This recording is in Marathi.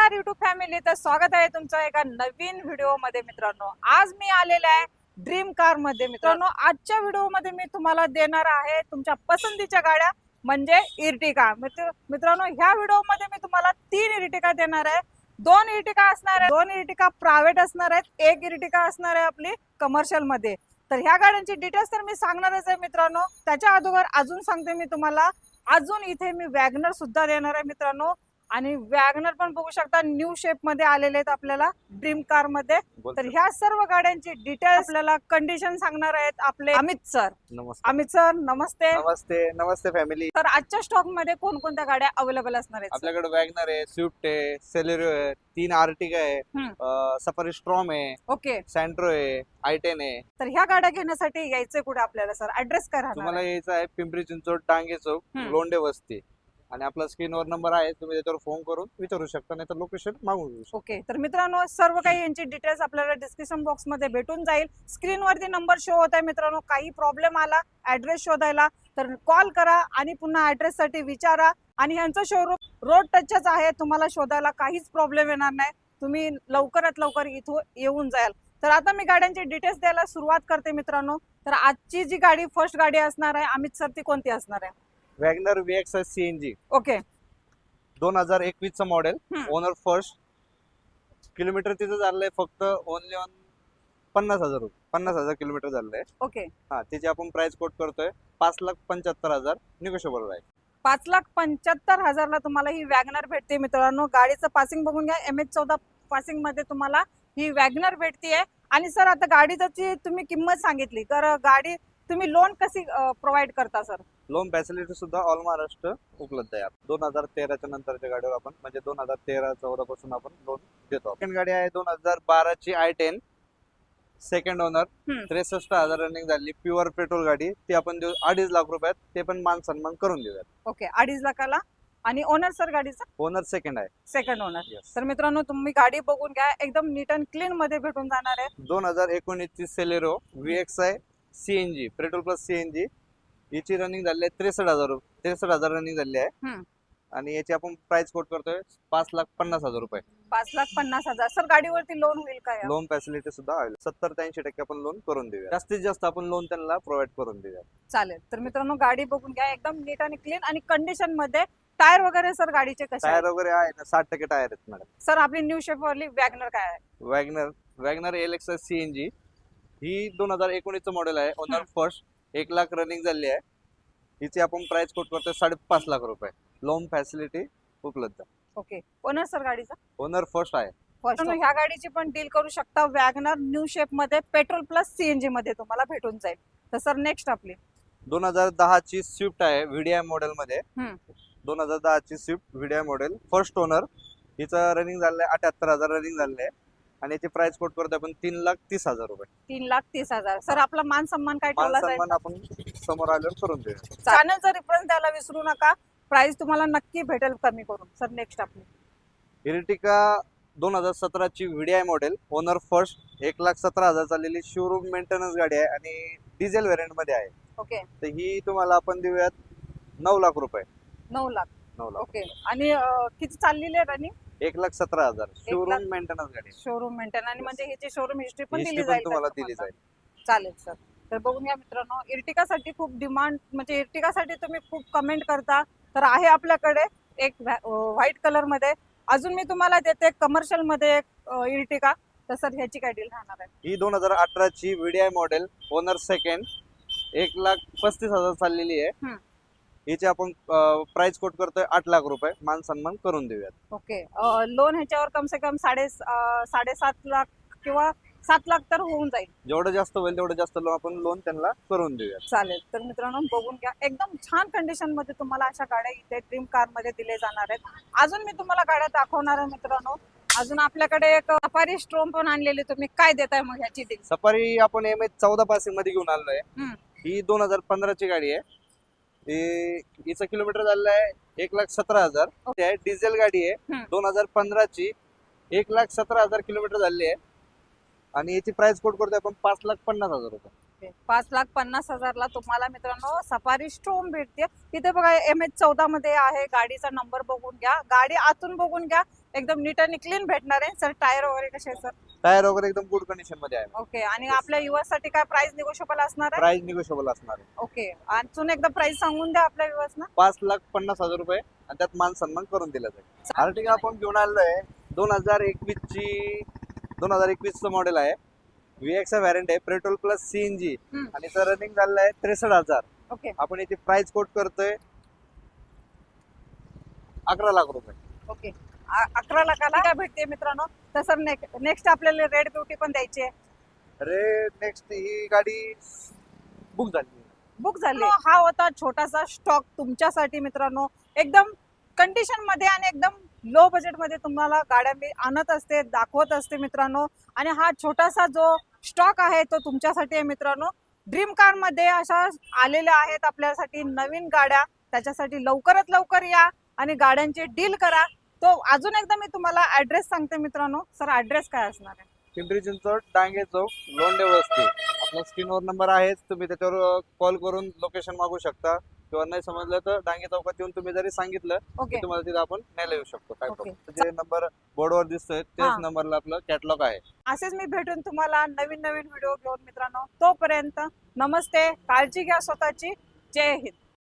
नमस्कार YouTube फॅमिली, तर स्वागत आहे तुमचं एका नवीन व्हिडिओ मध्ये मित्रांनो। आज मी आलेले आहे ड्रीम कार मध्ये मित्रांनो। आजच्या व्हिडिओ मध्ये मी तुम्हाला देणार आहे तुमच्या पसंतीच्या गाड्या म्हणजे इर्टिगा। मित्रांनो ह्या व्हिडिओ मध्ये मी तुम्हाला 3 इर्टिगा देणार आहे। 2 इर्टिगा असणार आहे, 2 इर्टिगा प्रायव्हेट असणार आहेत, 1 इर्टिगा असणार आहे आपली कमर्शियल मध्ये। तर ह्या गाड्यांची डिटेल्स तर मी सांगणारच आहे मित्रांनो। त्याच्या अगोदर अजून सांगते मी तुम्हाला, अजून इथे मी वॅगनर सुद्धा देणार आहे मित्रांनो। आणि वॅगनर पण बघू शकता न्यू शेप मध्ये आलेले आहेत आपल्याला ड्रीम कार मध्ये। तर ह्या सर्व गाड्यांची डिटेल्स आपल्याला कंडिशन सांगणार आहेत आपले अमित सर। नमस्कार. अमित सर नमस्ते। नमस्ते नमस्ते फॅमिली। तर आजच्या स्टॉक मध्ये कोणकोणत्या गाड्या अवेलेबल असणार आहेत? आपल्याकडे वॅगनर आहे, स्विफ्ट आहे, सेलेरिओ आहे, 3 आर्टिगा आहे, सफारी स्ट्रॉम आहे, ओके, सँट्रो आहे, i10 आहे। तर ह्या गाड्या घेण्यासाठी यायचं कुठे आपल्याला सर? ऍड्रेस काय राहणार? तुम्हाला यायचं आहे पिंपरी चिंचवड, डांगे चौक, लोंढे वस्ती। आणि आपला स्क्रीनवर नंबर आहे, तुम्ही त्याच्यावर फोन करून विचारू शकता, नाही तर लोकेशन मागून घेऊ शकता। ओके, तर मित्रांनो सर्व काही यांची डिटेल्स आपल्याला डिस्क्रिप्शन बॉक्स मध्ये भेटून जाईल। स्क्रीनवरती नंबर शो होत आहे मित्रांनो। काही प्रॉब्लेम आला ऍड्रेस शोधायला तर कॉल करा आणि पुन्हा ऍड्रेस साठी विचारा। आणि यांचं शोरूम रोड टचच आहे, तुम्हाला शोधायला काहीच प्रॉब्लेम येणार नाही। तुम्ही लवकरात लवकर इथं येऊन जाल। तर आता मी गाड्यांची डिटेल्स द्यायला सुरुवात करते मित्रांनो। तर आजची जी गाडी फर्स्ट गाडी असणार आहे अमित सर, ती कोणती असणार आहे? वॅगनर VXI CNG ओके, 2021 चं मॉडेल, ओनर फर्स्ट। किलोमीटर तिचं झालंय फक्त ओनली ऑन 50,000 किलोमीटर झालंय। ओके, हा, त्याची आपण प्राइस कोट करतोय 5,75,000, निगोशिएबल राहील। 5,75,000 ला तुम्हाला ही वॅगनर भेटते मित्रांनो। गाडीचं पासिंग बघून घ्या, MH14 पासिंग मध्ये तुम्हाला ही वॅगनर भेटते। आणि सर आता गाडीची तुम्ही किंमत सांगितली, तर गाडी तुम्ही लोन कशी प्रोव्हाइड करता सर? लोन फॅसिलिटी सुद्धा ऑल महाराष्ट्र उपलब्ध आहे। 2013च्या नंतरच्या गाडीवर आपण म्हणजे 2013-14 पासून आपण लोन देतो। सेकंड गाडी आहे 2012 ची i10, सेकंड ओनर, 63,000 रनिंग झाली, प्युअर पेट्रोल गाडी। ती आपण देऊ 2.5 लाख रुपयात, ते पण मान सन्मान करून देऊयात। ओके, 2.5 लाखाला। आणि ओनर सर गाडीचा? ओनर सेकंड आहे, सेकंड ओनर। Yes. तर मित्रांनो तुम्ही गाडी बघून घ्या, एकदम नीट अँड क्लीन मध्ये भेटून जाणार आहे। 2019 ची सेलेरो VXI CNG, petrol plus CNG। याची रनिंग झाली आहे 63,000 रनिंग झाली आहे। आणि याची आपण प्राइस कोट करतोय 5,50,000 रुपये। 5,50,000 सर। गाडीवरती लोन होईल का? लोन फॅसिलिटी सुद्धा आहे, 70 ते 80% आपण लोन करून देऊया। जास्तीत जास्त आपण लोन त्यांना प्रोव्हाइड करून देऊया। चालेल। तर मित्रांनो गाडी बघून घ्या, एकदम नीट आणि क्लीन आणि कंडिशन मध्ये। टायर वगैरे सर गाडीचे कसे आहेत? टायर वगैरे आहे ना, 60% टायर आहेत मॅडम। सर आपली न्यू शेप वाली वॅगनर काय आहे? वॅगनर LXI CNG ही 2019 चं मॉडेल आहे, ओनर फर्स्ट, 1 लाख रनिंग झाली आहे। हिची आपण प्राइस कोट करतोय 5.5 लाख रुपये, लोन फॅसिलिटी उपलब्ध। ओके, ओनर सर गाडीचा? ओनर फर्स्ट आहे। ह्या गाडीची पण डील करू शकता। वॅगनर न्यू शेप मध्ये पेट्रोल प्लस CNG मध्ये तुम्हाला भेटून जाईल। तर सर नेक्स्ट आपली 2010 ची स्विफ्ट आहे, VDI मॉडेल मध्ये। 2010 ची Swift VDI model, first owner. हिचं रनिंग झालंय 78,000 रनिंग झालंय। आणि याची प्राइस कोट करतोय आपण 3,30,000 रुपये। 3,30,000। सर आपला मान सन्मान काय ठेवला जाईल? मान आपण समोर आल्यावर करून देऊ। चॅनलचा रेफरन्स द्यायला विसरू नका, प्राइस तुम्हाला नक्की भेटेल कमी करून। सर नेक्स्ट आपली इर्टिगा 2017 ची VDI मॉडेल, ओनर फर्स्ट, 1,17,000 चाललेली, शोरूम मेंटेनन्स गाडी आहे आणि डिझेल व्हेरियंट मध्ये आहे। ओके, तर ही तुम्हाला आपण देऊयात 9 लाख रुपये। 9 लाख। 9 लाख। ओके, आणि किती चाललेली आहे रनिंग? 1,17,000, शोरूम मेंटेनन्स गाडी। शोरूम मेंटेनन्स आणि म्हणजे ह्याची शोरूम हिस्ट्री पण दिली हिस्ट्री जाईल पण तुम्हाला दिली जाईल। चालेल सर। तर बघून घ्या मित्रांनो, इर्टिगासाठी खूप डिमांड, म्हणजे इर्टिगासाठी तुम्ही खूप कमेंट करता, तर आहे आपल्याकडे एक व्हाईट कलर मध्ये। अजून मी तुम्हाला देते कमर्शियल मध्ये एक इर्टिगा। तर सर ह्याची काय डील राहणार आहे? ही 2018 ची VDI मॉडेल, ओनर सेकंड, 1,35,000 चाललेली आहे। हिची आपण प्राइस कोट करतोय 8 लाख रुपये, मान सन्मान करून देऊयात। ओके, लोन ह्याच्यावर कम से कम 7.5 लाख किंवा 7 लाख तर होऊन जाईल। जेवढं जास्त होईल तेवढं जास्त आपण लोन त्यांना करून देऊयात। चालेल। तर मित्रांनो बघून घ्या, एकदम छान कंडिशन मध्ये तुम्हाला अशा गाड्या इथे ड्रीम कार मध्ये दिले जाणार आहेत। अजून मी तुम्हाला गाड्या दाखवणार आहे मित्रांनो। अजून आपल्याकडे एक सफारी स्ट्रॉम पण आणलेली, तुम्ही काय देताय मग ह्याची डील? सफारी आपण MH14 पासिंग मध्ये घेऊन आलोय। ही 2015 ची गाडी आहे। हिचं किलोमीटर झालेलं आहे 1,17,000। ते डिझेल गाडी आहे, 2015 ची, 1,17,000 किलोमीटर झालेली आहे। आणि याची प्राइस कोट करतोय आपण 5,50,000 रुपये। 5,50,000 ला तुम्हाला मित्रांनो सफारी स्ट्रॉम भेटते। तिथे बघा MH14 मध्ये आहे, गाडीचा नंबर बघून घ्या, गाडी आतून बघून घ्या, एकदम नीट आणि क्लीन भेटणार आहे. सर टायर वगैरे कसे आहे सर? टायर वगैरे एकदम गुड कंडिशन मध्ये आहे. ओके. आणि आपल्या युवासाठी काय प्राइस निगोशिएबल असणार आहे? प्राइस निगोशिएबल असणार आहे. ओके. अजून एकदा प्राइस सांगून द्या आपल्या युवासना. 5,50,000 रुपये आणि त्यात मान सन्मान करून दिला जाईल. आर्टिगा आपण घेऊन आलोय 2021 चं मॉडेल आहे. VX व्हॅरियंट आहे, पेट्रोल प्लस CNG आणि त्याचं रनिंग झालेलं आहे 63,000. ओके. आपण इथे प्राइस कोट करतोय 11 लाख रुपये. ओके. 11 लाखाला काय भेटते मित्रांनो? तर सर नेक्स्ट आपल्याला रेड ब्युटी पण द्यायची आहे. अरे नेक्स्ट ही गाडी बुक झाली. बुक झाली. हा होता छोटासा स्टॉक तुमच्यासाठी मित्रांनो. एकदम कंडिशन मध्ये आणि एकदम लो बजेट मध्ये तुम्हाला गाड्या मी आणत असते, दाखवत असते मित्रांनो. आणि हा छोटासा जो स्टॉक आहे तो तुमच्यासाठी आहे मित्रांनो. ड्रीम कार मध्ये अशा आलेल्या आहेत आपल्यासाठी नवीन गाड्या. त्याच्यासाठी लवकरात लवकर या आणि गाड्यांची डील करा. तो अजून एकदा मी तुम्हाला ऍड्रेस सांगते मित्रांनो. सर ऍड्रेस काय असणार आहे? पिंपरी चिंचवड, डांगे चौक, लोंढे वस्ती. आपला स्क्रीनवर नंबर आहे, तुम्ही त्याच्यावर कॉल करून लोकेशन मागू शकता किंवा नाही समजलं तर डांगे चौकात येऊन तुम्ही जरी सांगितलं ओके. की तुम्हाला तिथे आपण न्यायला येऊ शकतो. काय ओके. प्रॉब्लेम. जे नंबर बोर्डवर दिसतोय हा. तेच नंबरला आपलं कॅटलॉग आहे. असेच मी भेटून तुम्हाला नवीन नवीन व्हिडिओ घेऊन मित्रांनो. तोपर्यंत नमस्ते, काळजी घ्या स्वतःची. जय हिंद.